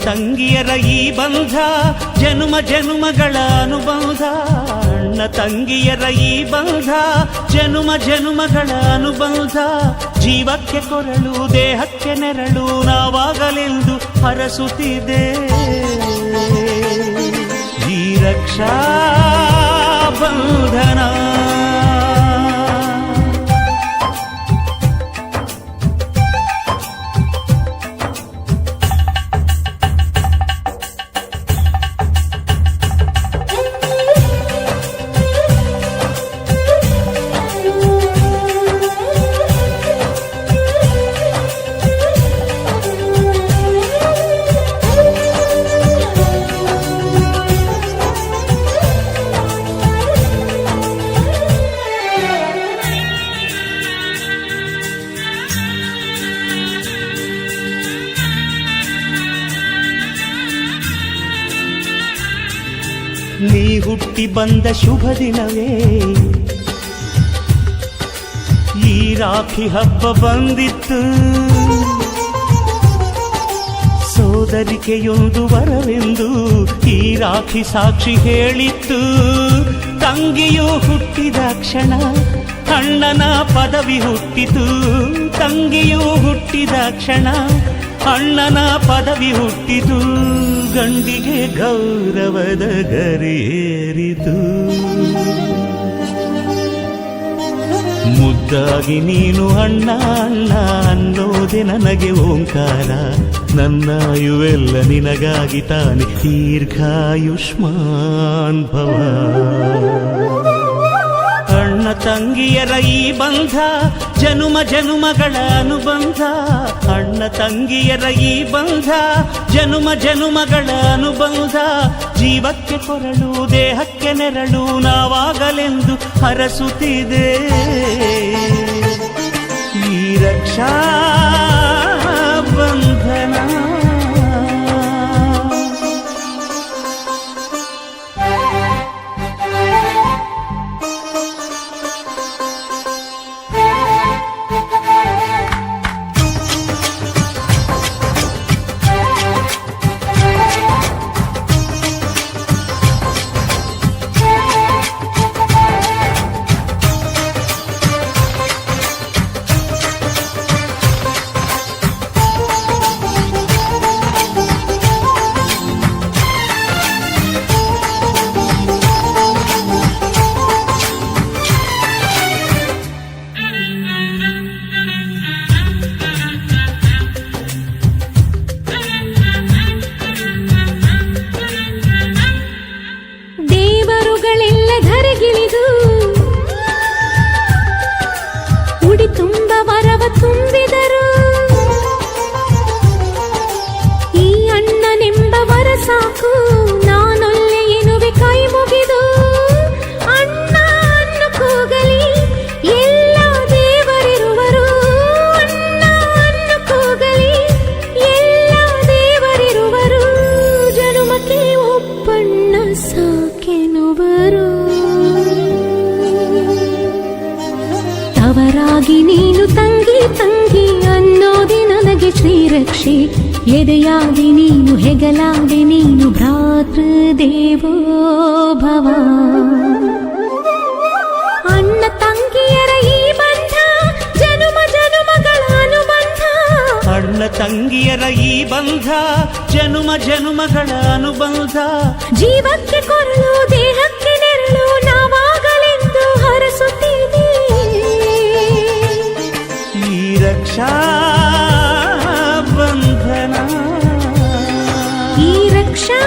ತಂಗಿಯರ ಈ ಬಂಧ ಜನುಮ ಜನುಮಗಳ ಅನುಬಂಧ. ಅಣ್ಣ ತಂಗಿಯರ ಈ ಬಂಧ ಜನುಮ ಜನುಮಗಳ ಅನುಬಂಧ. ಜೀವಕ್ಕೆ ಕೊರಳು ದೇಹಕ್ಕೆ ನೆರಳು ನಾವಾಗಲೆಂದು ಹರಸುತ್ತಿದೆ ಈ ರಕ್ಷಾ ಬಂಧನ. ನೀ ಹುಟ್ಟಿ ಬಂದ ಶುಭ ದಿನವೇ ಈ ರಾಖಿ ಹಬ್ಬ ಬಂದಿತ್ತು. ಸೋದರಿಕೆಯೊಂದು ವರವೆಂದು ಈ ರಾಖಿ ಸಾಕ್ಷಿ ಹೇಳಿತ್ತು. ತಂಗಿಯು ಹುಟ್ಟಿದ ಕ್ಷಣ ಅಣ್ಣನ ಪದವಿ ಹುಟ್ಟಿತು. ತಂಗಿಯು ಹುಟ್ಟಿದ ಕ್ಷಣ ಅಣ್ಣನ ಪದವಿ ಹುಟ್ಟಿತು. ಗಂಡಿಗೆ ಗೌರವದ ಗರಿಯೇರಿತು. ಮುದ್ದಾಗಿ ನೀನು ಅಣ್ಣ ಅಣ್ಣ ಅನ್ನೋದೆ ನನಗೆ ಓಂಕಾರ. ನನ್ನಾಯುವೆಲ್ಲ ನಿನಗಾಗಿ ತಾನೆ ದೀರ್ಘಾಯುಷ್ಮಾನ್ ಭವ. ಅಣ್ಣ ತಂಗಿಯರ ಈ ಬಂಧ ಜನುಮ ಜನುಮಗಳ ಅನುಬಂಧ. ಅಣ್ಣ ತಂಗಿಯರ ಈ ಬಂಧ ಜನುಮ ಜನುಮಗಳ ಅನುಬಂಧ. ಜೀವಕ್ಕೆ ಕೊರಳು ದೇಹಕ್ಕೆ ನೆರಳು ನಾವಾಗಲೆಂದು ಹರಸುತ್ತಿದೆ ಈ ರಕ್ಷಾ ಬಂಧನ. ತವರಾಗಿ ನೀನು ತಂಗಿ ತಂಗಿ ಅನ್ನೋದೆ ನನಗೆ ಶ್ರೀರಕ್ಷೆ. ಎದೆಯಾಗಿ ನೀನು ಹೆಗಲಾಗಿ ನೀನು ಭ್ರಾತೃದೇವೋ ಭವ. ಅಣ್ಣ ತಂಗಿಯರ ಈ ಬಂಧ ಜನುಮ ಜನುಮಗಳ ಅನುಬಂಧ. ಅಣ್ಣ ತಂಗಿಯರ ಈ ಬಂಧ ಜನುಮ ಜನುಮಗಳ ಅನುಬಂಧ. ಜೀವಕ್ಕೆ ಕೊರಳು ದೇಹಕ್ಕೆ ನೆರಳು ನಾವಾಗಲೆಂದು ಹರಸುತ್ತಿದೆ ಈ ರಕ್ಷಾ ಬಂಧನ. ಈ ರಕ್ಷಾ